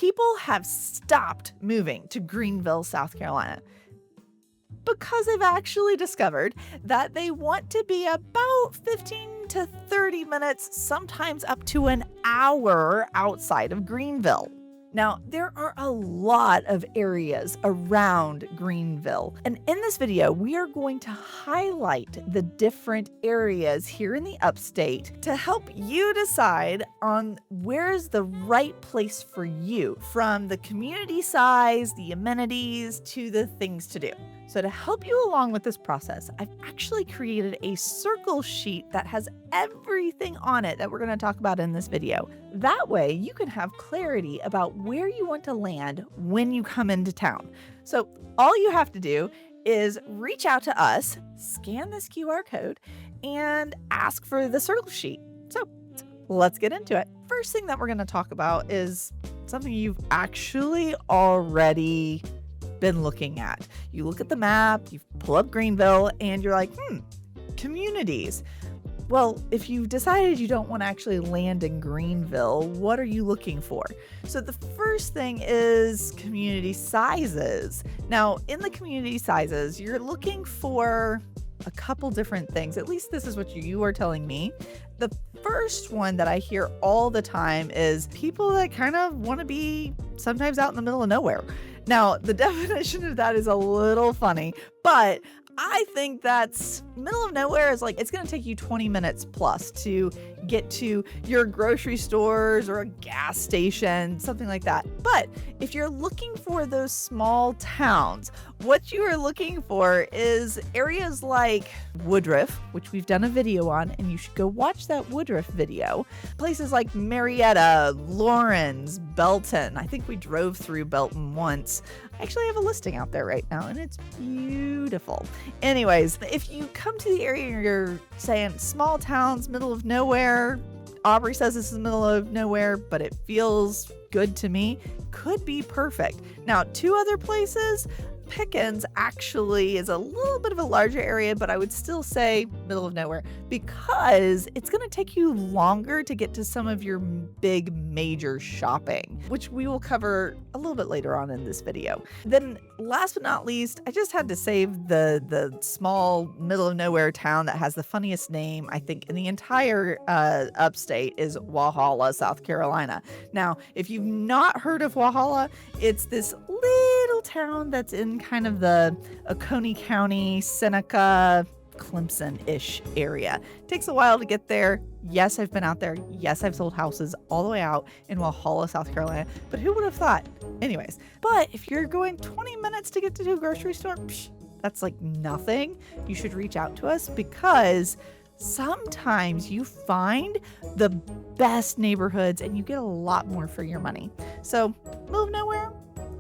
people have stopped moving to Greenville, South Carolina, because they've actually discovered that they want to be about 15 to 30 minutes, sometimes up to an hour outside of Greenville. Now, there are a lot of areas around Greenville, and in this video, we are going to highlight the different areas here in the upstate to help you decide on where is the right place for you, from the community size, the amenities, to the things to do. So to help you along with this process, I've actually created a circle sheet that has everything on it that we're going to talk about in this video. That way you can have clarity about where you want to land when you come into town. So all you have to do is reach out to us, scan this QR code, and ask for the circle sheet. So let's get into it. First thing that we're going to talk about is something you've actually already been looking at. You look at the map, you pull up Greenville, and you're like, communities. Well, if you've decided you don't want to actually land in Greenville, what are you looking for? So the first thing is community sizes. Now, in the community sizes, you're looking for a couple different things. At least this is what you are telling me. The first one that I hear all the time is people that kind of want to be sometimes out in the middle of nowhere. Now, the definition of that is a little funny, but I think that's middle of nowhere is like, it's going to take you 20 minutes plus to get to your grocery stores or a gas station, something like that. But if you're looking for those small towns, what you are looking for is areas like Woodruff, which we've done a video on, and you should go watch that Woodruff video. Places like Marietta, Lawrence, Belton. I think we drove through Belton once. I actually have a listing out there right now, and it's beautiful. Anyways, if you come to the area and you're saying small towns, middle of nowhere, Aubree says this is middle of nowhere, but it feels good to me, could be perfect. Now, two other places, Pickens actually is a little bit of a larger area, but I would still say middle of nowhere because it's going to take you longer to get to some of your big major shopping, which we will cover a little bit later on in this video. Then last but not least, I just had to save the small middle of nowhere town that has the funniest name, I think, in the entire upstate is Walhalla, South Carolina. Now, if you've not heard of Walhalla, it's this little town that's in kind of the Oconee County, Seneca, Clemson-ish area. It takes a while to get there. Yes, I've been out there. Yes, I've sold houses all the way out in Walhalla, South Carolina. But who would have thought? Anyways, but if you're going 20 minutes to get to a grocery store, that's like nothing. You should reach out to us because sometimes you find the best neighborhoods and you get a lot more for your money. So, middle of nowhere,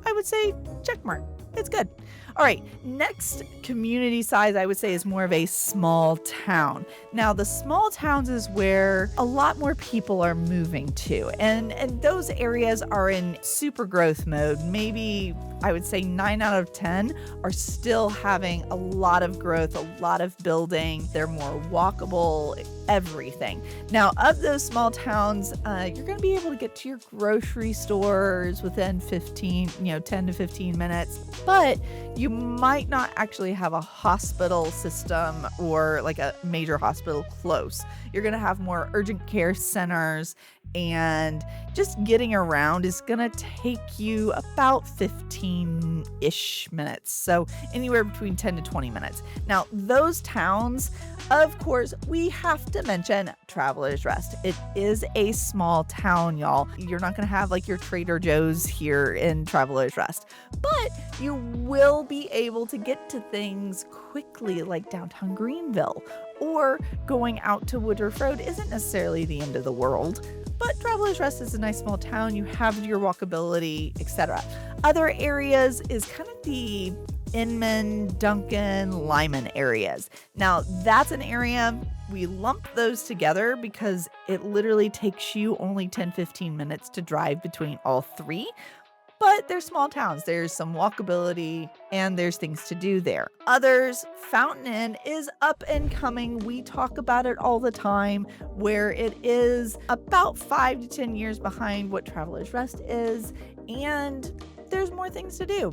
I would say check mark. It's good. All right, next community size I would say is more of a small town. Now, the small towns is where a lot more people are moving to, and those areas are in super growth mode. Maybe I would say 9 out of 10 are still having a lot of growth, a lot of building. They're more walkable, everything. Now, of those small towns, you're going to be able to get to your grocery stores within 10 to 15 minutes, but you might not actually have a hospital system or like a major hospital close. You're going to have more urgent care centers, and just getting around is going to take you about 15-ish minutes. So anywhere between 10 to 20 minutes. Now, those towns, of course, we have to mention Travelers Rest. It is a small town, y'all. You're not going to have like your Trader Joe's here in Travelers Rest, but you will be able to get to things quickly like downtown Greenville, or going out to Woodruff Road isn't necessarily the end of the world. But Travelers Rest is a nice small town. You have your walkability, etc. Other areas is kind of the Inman, Duncan, Lyman areas. Now, that's an area we lump those together because it literally takes you only 10-15 minutes to drive between all three. But they're small towns. There's some walkability and there's things to do there. Others, Fountain Inn is up and coming. We talk about it all the time, where it is about 5 to 10 years behind what Travelers Rest is, and there's more things to do.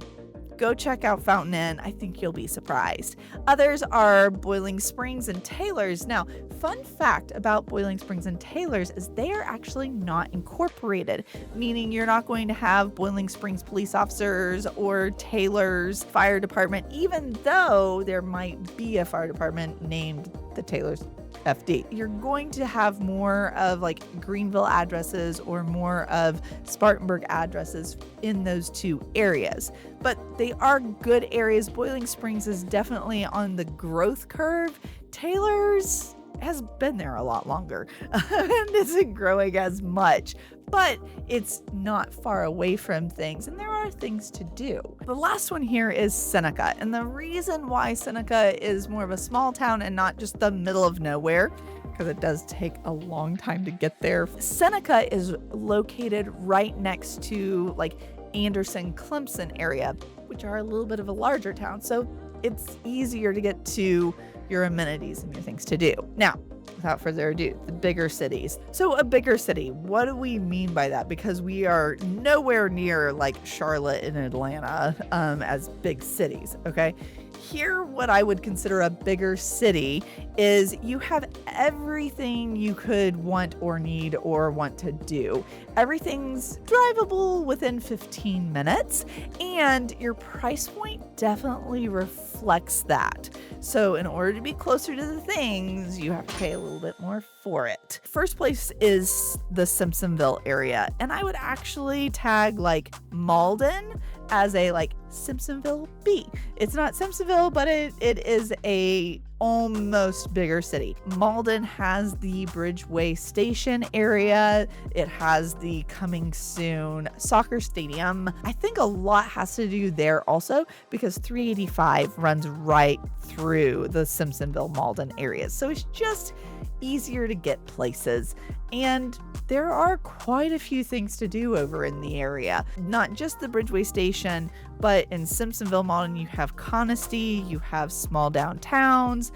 Go check out Fountain Inn. I think you'll be surprised. Others are Boiling Springs and Taylor's. Now, fun fact about Boiling Springs and Taylor's is they are actually not incorporated, meaning you're not going to have Boiling Springs police officers or Taylor's fire department, even though there might be a fire department named the Taylor's FD. You're going to have more of like Greenville addresses or more of Spartanburg addresses in those two areas, but they are good areas. Boiling Springs is definitely on the growth curve. Taylor's has been there a lot longer and isn't growing as much, but it's not far away from things and there are things to do. The last one here is Seneca, and the reason why Seneca is more of a small town and not just the middle of nowhere, because it does take a long time to get there. Seneca is located right next to like Anderson, Clemson area, which are a little bit of a larger town, so it's easier to get to your amenities and your things to do. Now, without further ado, the bigger cities. So a bigger city, what do we mean by that? Because we are nowhere near like Charlotte and Atlanta as big cities, okay? Here, what I would consider a bigger city is you have everything you could want or need or want to do. Everything's drivable within 15 minutes, and your price point definitely reflects that. So in order to be closer to the things, you have to pay a little bit more for it. First place is the Simpsonville area, and I would actually tag like Malden as a like Simpsonville B. It's not Simpsonville, but it is a almost bigger city. Malden has the Bridgeway Station area. It has the coming soon soccer stadium. I think a lot has to do there also because 385 runs right through the Simpsonville Malden areas. So it's just easier to get places. And there are quite a few things to do over in the area. Not just the Bridgeway Station, but in Simpsonville Malden, you have Conisty, you have small downtowns,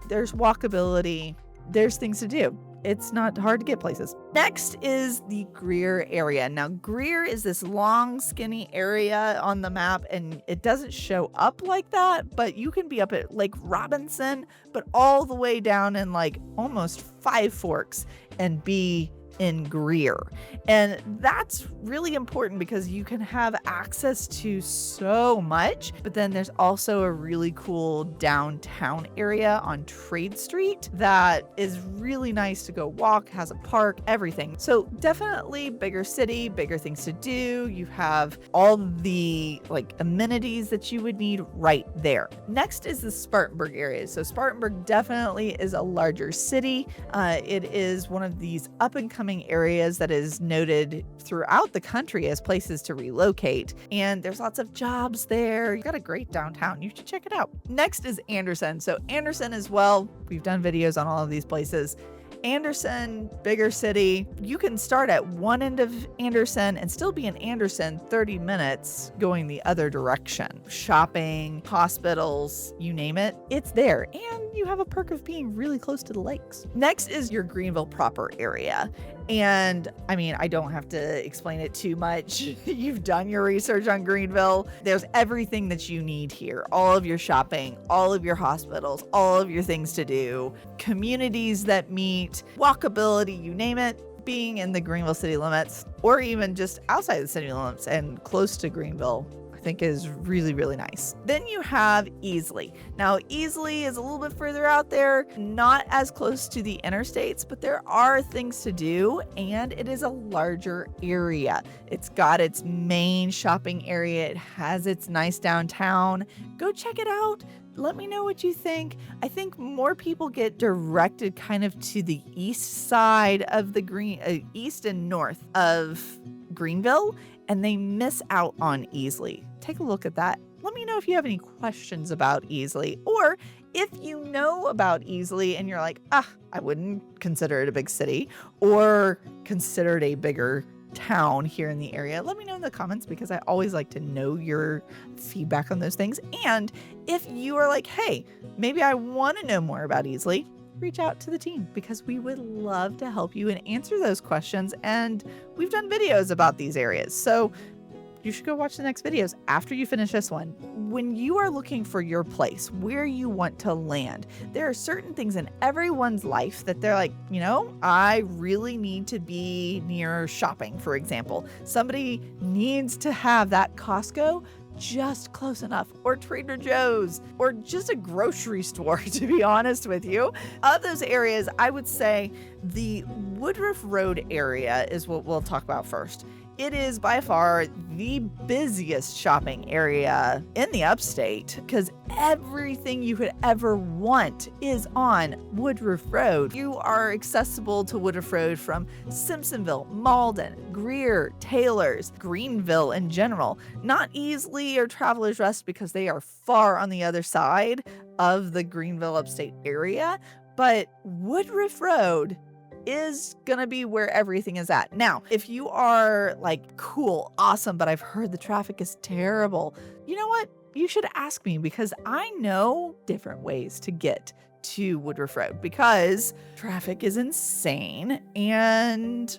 there's walkability, there's things to do. It's not hard to get places. Next is the Greer area. Now, Greer is this long, skinny area on the map, and it doesn't show up like that, but you can be up at Lake Robinson, but all the way down in like almost Five Forks and be in Greer. And that's really important because you can have access to so much, but then there's also a really cool downtown area on Trade Street that is really nice to go walk, has a park, everything. So definitely bigger city, bigger things to do. You have all the like amenities that you would need right there. Next is the Spartanburg area. So Spartanburg definitely is a larger city. It is one of these up and coming areas that is noted throughout the country as places to relocate, and there's lots of jobs there. You got a great downtown. You should check it out. Next is Anderson. So Anderson as well, we've done videos on all of these places. Anderson, bigger city. You can start at one end of Anderson and still be in Anderson 30 minutes going the other direction. Shopping, hospitals, you name it, it's there. And you have a perk of being really close to the lakes. Next is your Greenville proper area. And I mean, I don't have to explain it too much. You've done your research on Greenville. There's everything that you need here. All of your shopping, all of your hospitals, all of your things to do, communities that meet, walkability, you name it. Being in the Greenville city limits or even just outside the city limits and close to Greenville, I think is really, really nice. Then you have Easley. Now, Easley is a little bit further out there, not as close to the interstates, but there are things to do, and it is a larger area. It's got its main shopping area. It has its nice downtown. Go check it out. Let me know what you think. I think more people get directed kind of to the east side of the east and north of Greenville, and they miss out on Easley. Take a look at that. Let me know if you have any questions about Easley, or if you know about Easley and you're like, I wouldn't consider it a big city or consider it a bigger town here in the area, let me know in the comments because I always like to know your feedback on those things. And if you are like, hey, maybe I want to know more about Easley, reach out to the team because we would love to help you and answer those questions. And we've done videos about these areas. So you should go watch the next videos after you finish this one. When you are looking for your place, where you want to land, there are certain things in everyone's life that they're like, I really need to be near shopping, for example. Somebody needs to have that Costco just close enough, or Trader Joe's, or just a grocery store, to be honest with you. Of those areas, I would say the Woodruff Road area is what we'll talk about first. It is by far the busiest shopping area in the upstate because everything you could ever want is on Woodruff Road. You are accessible to Woodruff Road from Simpsonville, Malden, Greer, Taylors, Greenville in general. Not Easley or Travelers Rest because they are far on the other side of the Greenville upstate area, but Woodruff Road is gonna be where everything is at. Now, if you are like, cool, awesome, but I've heard the traffic is terrible, you know what? You should ask me because I know different ways to get to Woodruff Road because traffic is insane and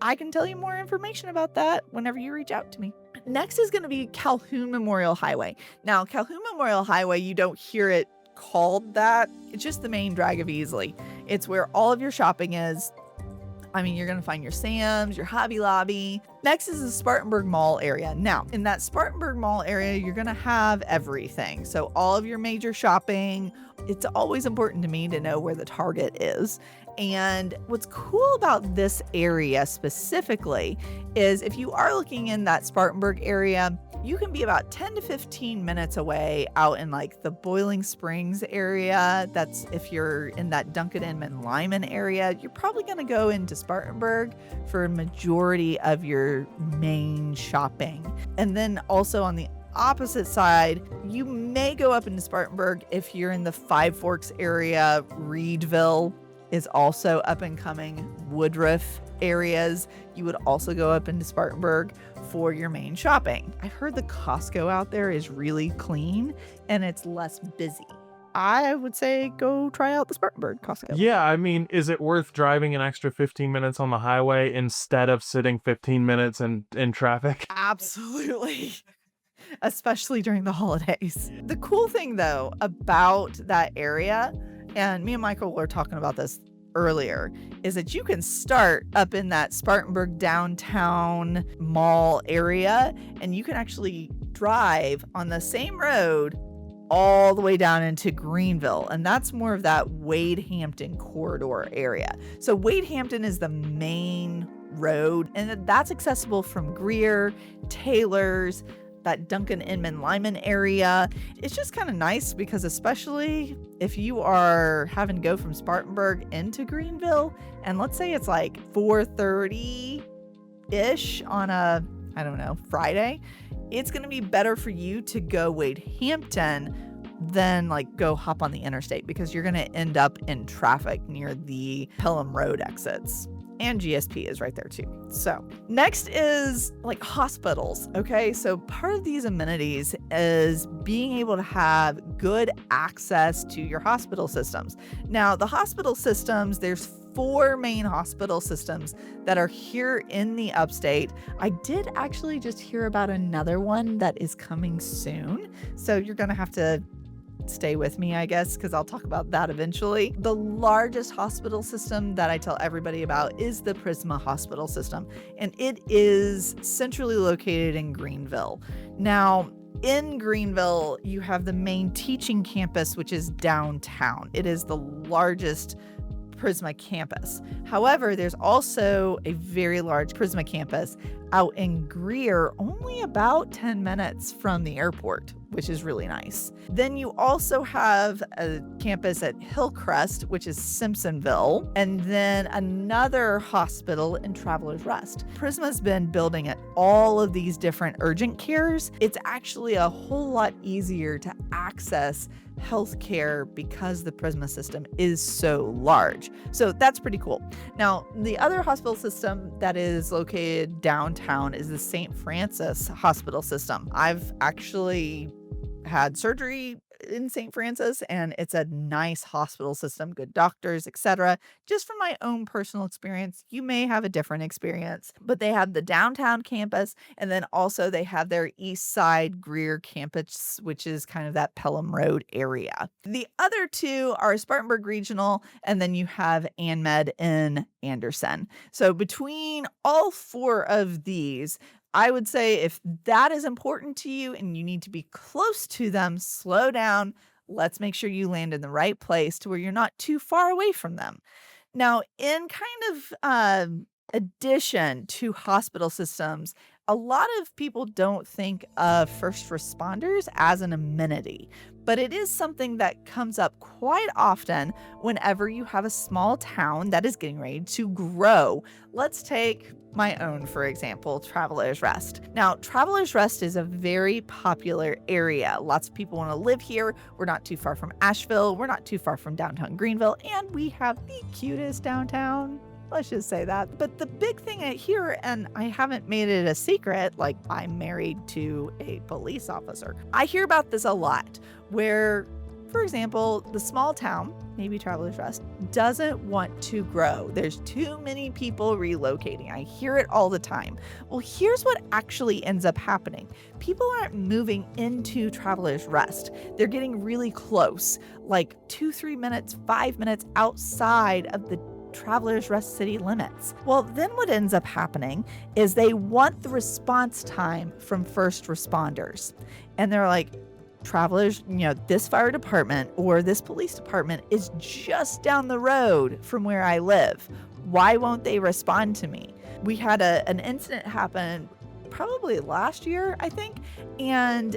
I can tell you more information about that whenever you reach out to me. Next is gonna be Calhoun Memorial Highway. Now, Calhoun Memorial Highway, you don't hear it called that. It's just the main drag of Easley. It's where all of your shopping is. I mean, you're going to find your Sam's, your Hobby Lobby. Next is the Spartanburg Mall area. Now, in that Spartanburg Mall area, you're going to have everything. So all of your major shopping. It's always important to me to know where the Target is. And what's cool about this area specifically is if you are looking in that Spartanburg area, you can be about 10 to 15 minutes away out in like the Boiling Springs area. That's if you're in that Duncan Inman Lyman area, you're probably going to go into Spartanburg for a majority of your main shopping. And then also on the opposite side, you may go up into Spartanburg if you're in the Five Forks area. Reedville is also up and coming. Woodruff areas, you would also go up into Spartanburg for your main shopping. I've heard the Costco out there is really clean and it's less busy. I would say go try out the Spartanburg Costco. Yeah, I mean, is it worth driving an extra 15 minutes on the highway instead of sitting 15 minutes in traffic? Absolutely. Especially during the holidays. The cool thing though about that area, and me and Michael were talking about this earlier, is that you can start up in that Spartanburg downtown mall area and you can actually drive on the same road all the way down into Greenville. And that's more of that Wade Hampton corridor area. So Wade Hampton is the main road and that's accessible from Greer, Taylors, that Duncan Inman Lyman area. It's just kind of nice because especially if you are having to go from Spartanburg into Greenville, and let's say it's like 4:30-ish on a, Friday, it's going to be better for you to go Wade Hampton than like go hop on the interstate because you're going to end up in traffic near the Pelham Road exits. And GSP is right there too. So next is like hospitals. Okay. So part of these amenities is being able to have good access to your hospital systems. Now the hospital systems, there's 4 main hospital systems that are here in the upstate. I did actually just hear about another one that is coming soon. So you're going to have to stay with me, I guess, because I'll talk about that eventually. The largest hospital system that I tell everybody about is the Prisma Hospital System, and it is centrally located in Greenville. Now, in Greenville, you have the main teaching campus, which is downtown. It is the largest Prisma campus. However, there's also a very large Prisma campus out in Greer, only about 10 minutes from the airport, which is really nice. Then you also have a campus at Hillcrest, which is Simpsonville, and then another hospital in Travelers Rest. Prisma's been building at all of these different urgent cares. It's actually a whole lot easier to access healthcare because the Prisma system is so large. So that's pretty cool. Now, the other hospital system that is located downtown is the St. Francis Hospital System. I've actually had surgery in St. Francis, and it's a nice hospital system, good doctors, etc. Just from my own personal experience, you may have a different experience, but they have the downtown campus, and then also they have their East Side Greer campus, which is kind of that Pelham Road area. The other two are Spartanburg Regional, and then you have AnMed in Anderson. So between all four of these, I would say if that is important to you and you need to be close to them, slow down. Let's make sure you land in the right place to where you're not too far away from them. Now, in kind of addition to hospital systems, a lot of people don't think of first responders as an amenity, but it is something that comes up quite often whenever you have a small town that is getting ready to grow. Let's take my own, for example, Travelers Rest. Now, Travelers Rest is a very popular area. Lots of people want to live here. We're not too far from Asheville. We're not too far from downtown Greenville, and we have the cutest downtown. Let's just say that. But the big thing here, and I haven't made it a secret, like I'm married to a police officer. I hear about this a lot where, for example, the small town, maybe Travelers Rest, doesn't want to grow. There's too many people relocating. I hear it all the time. Well, here's what actually ends up happening. People aren't moving into Travelers Rest. They're getting really close, like 2-3 minutes, 5 minutes outside of the Travelers Rest city limits. Well, then what ends up happening is they want the response time from first responders. And they're like, Travelers, this fire department or this police department is just down the road from where I live. Why won't they respond to me? We had an incident happen probably last year, I think, and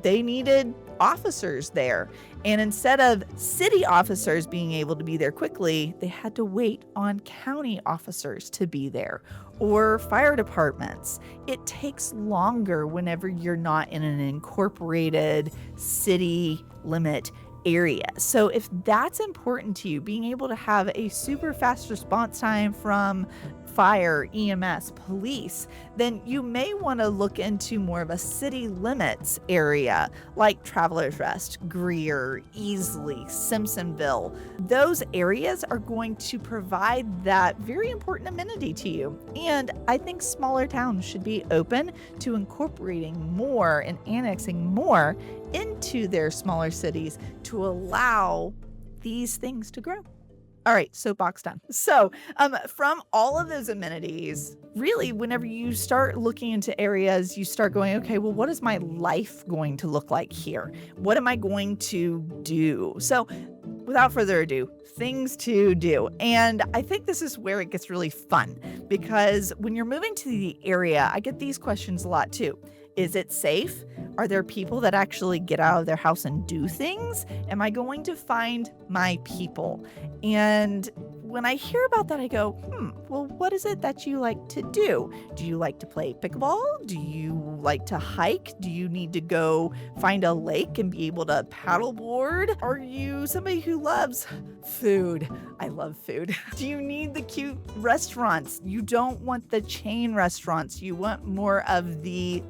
they needed officers there. And instead of city officers being able to be there quickly, they had to wait on county officers to be there or fire departments. It takes longer whenever you're not in an incorporated city limit area. So if that's important to you, being able to have a super fast response time from fire, EMS, police, then you may want to look into more of a city limits area like Travelers Rest, Greer, Easley, Simpsonville. Those areas are going to provide that very important amenity to you. And I think smaller towns should be open to incorporating more and annexing more into their smaller cities to allow these things to grow. All right, soapbox done. So from all of those amenities, really, whenever you start looking into areas, you start going, okay, well, what is my life going to look like here? What am I going to do? So without further ado, things to do. And I think this is where it gets really fun, because when you're moving to the area, I get these questions a lot too. Is it safe? Are there people that actually get out of their house and do things? Am I going to find my people? And when I hear about that, I go, well, what is it that you like to do? Do you like to play pickleball? Do you like to hike? Do you need to go find a lake and be able to paddleboard? Are you somebody who loves food? I love food. Do you need the cute restaurants? You don't want the chain restaurants. You want more of the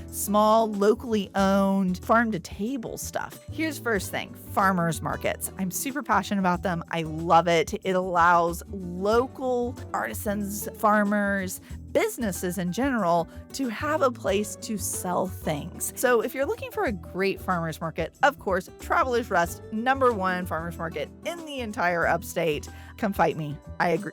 small, locally owned farm to table stuff. Here's first thing, farmers markets. I'm super passionate about them. I love it. It allows local artisans, farmers, businesses in general to have a place to sell things. So if you're looking for a great farmers market, of course, Travelers Rest, #1 farmers market in the entire upstate. Come fight me. I agree.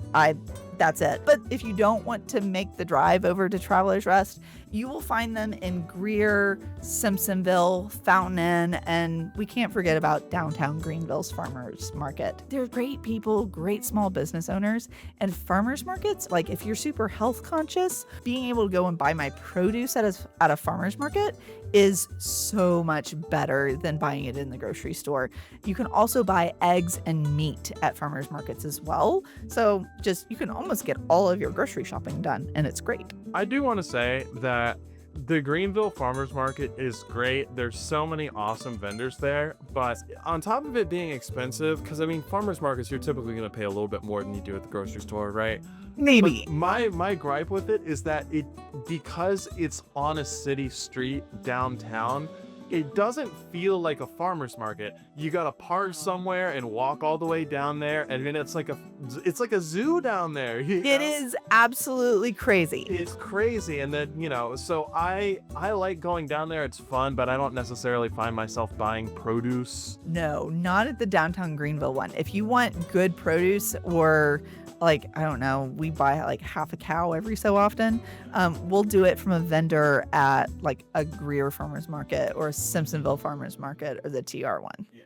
That's it. But if you don't want to make the drive over to Travelers Rest, you will find them in Greer, Simpsonville, Fountain Inn, and we can't forget about downtown Greenville's farmers market. They're great people, great small business owners, and farmers markets, like if you're super health conscious, being able to go and buy my produce at a farmers market is so much better than buying it in the grocery store. You can also buy eggs and meat at farmers markets as well. So you can almost get all of your grocery shopping done, and it's great. I do want to say that The Greenville Farmers Market is great. There's so many awesome vendors there, but on top of it being expensive, because I mean, farmers markets, you're typically going to pay a little bit more than you do at the grocery store, right? Maybe. But my gripe with it is that because it's on a city street downtown, it doesn't feel like a farmer's market. You gotta park somewhere and walk all the way down there, and then it's like a zoo down there. It is absolutely crazy. It's crazy, and then so I like going down there. It's fun, but I don't necessarily find myself buying produce. No, not at the downtown Greenville one. If you want good produce, or like, I don't know, we buy like half a cow every so often, we'll do it from a vendor at like a Greer Farmers Market or a Simpsonville Farmers Market or the TR one. Yeah.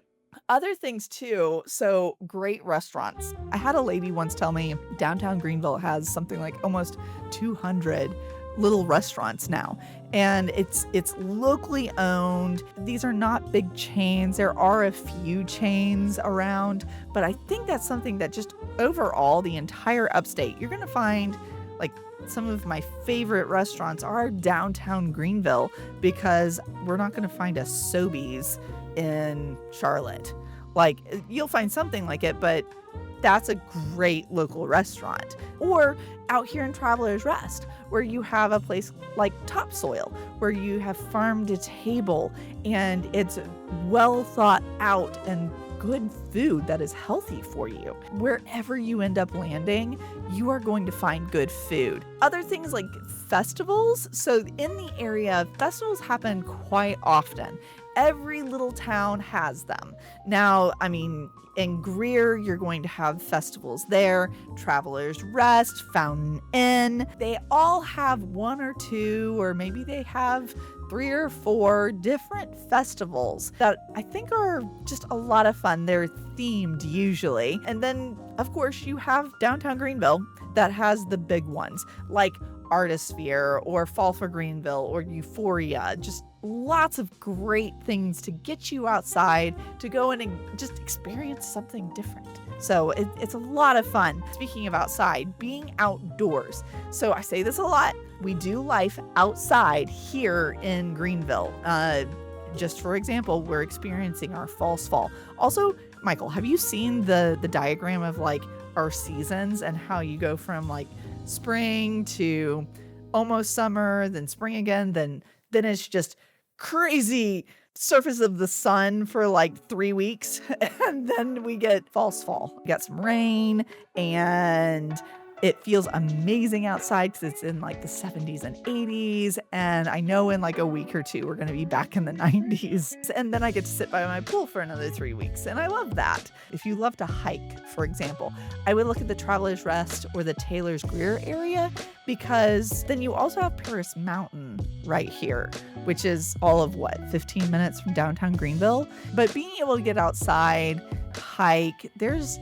Other things too, so great restaurants. I had a lady once tell me downtown Greenville has something like almost 200 little restaurants now, and it's locally owned. These are not big chains. There are a few chains around, but I think that's something that just overall the entire upstate, you're gonna find like some of my favorite restaurants are downtown Greenville, because we're not gonna find a Sobeys in Charlotte. Like, you'll find something like it, but that's a great local restaurant. Or out here in Travelers Rest, where you have a place like Topsoil, where you have farm to table, and it's well thought out and good food that is healthy for you. Wherever you end up landing, you are going to find good food. Other things like festivals. So in the area, festivals happen quite often. Every little town has them. Now, I mean, in Greer, you're going to have festivals there. Travelers Rest, Fountain Inn, they all have one or two, or maybe they have 3 or 4 different festivals that I think are just a lot of fun. They're themed usually. And then, of course, you have downtown Greenville that has the big ones like Artisphere or Fall for Greenville or Euphoria. Just lots of great things to get you outside to go in and just experience something different. So it's a lot of fun. Speaking of outside, being outdoors. So I say this a lot. We do life outside here in Greenville. Just for example, we're experiencing our false fall. Also, Michael, have you seen the diagram of like our seasons and how you go from like spring to almost summer, then spring again, then it's just crazy surface of the sun for like 3 weeks, and then we get false fall. We got some rain, and it feels amazing outside because it's in like the 70s and 80s, and I know in like a week or two we're going to be back in the 90s, and then I get to sit by my pool for another 3 weeks, and I love that. If you love to hike, for example, I would look at the Travelers Rest or the Taylor's Greer area, because then you also have Paris Mountain right here, which is all of 15 minutes from downtown Greenville. But being able to get outside, hike, there's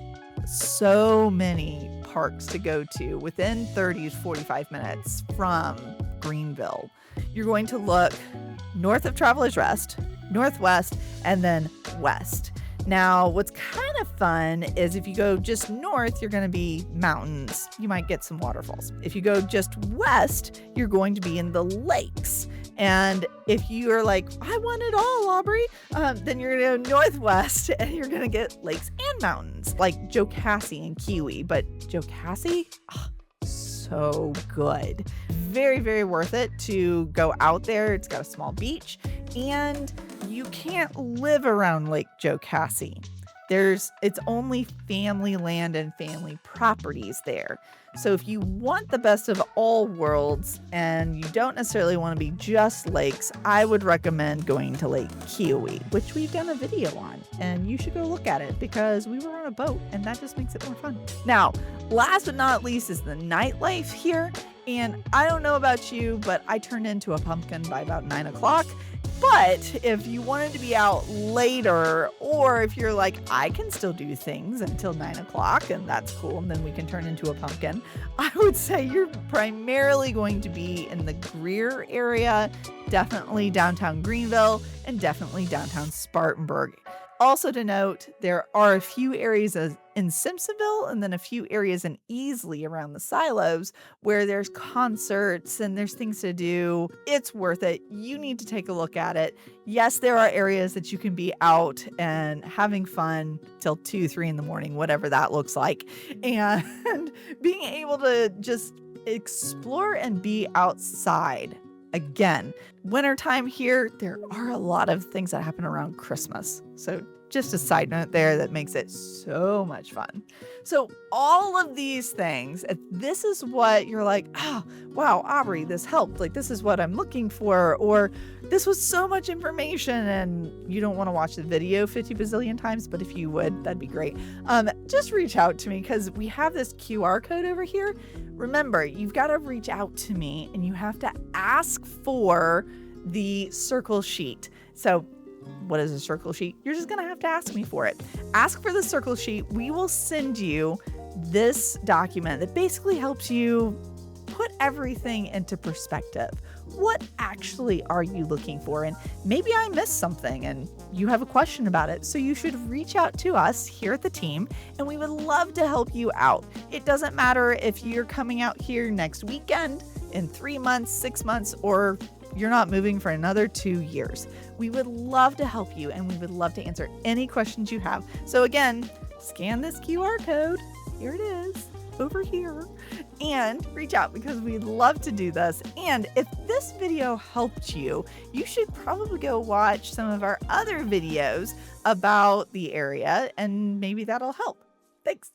so many parks to go to within 30 to 45 minutes from Greenville. You're going to look north of Travelers Rest, northwest, and then west. Now, what's kind of fun is if you go just north, you're going to be mountains. You might get some waterfalls. If you go just west, you're going to be in the lakes. And if you are like, I want it all, Aubree, then you're going to go northwest and you're going to get lakes and mountains like Jocassee and Kiwi. But Jocassee, so good. Very, very worth it to go out there. It's got a small beach, and you can't live around Lake Jocassee. It's only family land and family properties there. So if you want the best of all worlds and you don't necessarily want to be just lakes, I would recommend going to Lake Kiwi, which we've done a video on, and you should go look at it because we were on a boat and that just makes it more fun. Now, last but not least is the nightlife here. And I don't know about you, but I turned into a pumpkin by about 9 o'clock. But if you wanted to be out later, or if you're like, I can still do things until 9 o'clock and that's cool, and then we can turn into a pumpkin, I would say you're primarily going to be in the Greer area, definitely downtown Greenville, and definitely downtown Spartanburg. Also to note, there are a few areas in Simpsonville and then a few areas in Easley around the silos where there's concerts and there's things to do. It's worth it. You need to take a look at it. Yes, there are areas that you can be out and having fun till 2, 3 in the morning, whatever that looks like. And being able to just explore and be outside. Again, wintertime here, there are a lot of things that happen around Christmas. So just a side note there that makes it so much fun. So all of these things, if this is what you're like, oh, wow, Aubree, this helped. Like, this is what I'm looking for. Or this was so much information and you don't want to watch the video 50 bazillion times, but if you would, that'd be great. Just reach out to me because we have this QR code over here. Remember, you've got to reach out to me and you have to ask for the circle sheet. So what is a circle sheet? You're just going to have to ask me for it. Ask for the circle sheet. We will send you this document that basically helps you put everything into perspective. What actually are you looking for? And maybe I missed something and you have a question about it. So you should reach out to us here at the team and we would love to help you out. It doesn't matter if you're coming out here next weekend, in 3 months, 6 months, or you're not moving for another 2 years. We would love to help you and we would love to answer any questions you have. So again, scan this QR code. Here it is, over here, and reach out because we'd love to do this. And if this video helped you, you should probably go watch some of our other videos about the area and maybe that'll help. Thanks.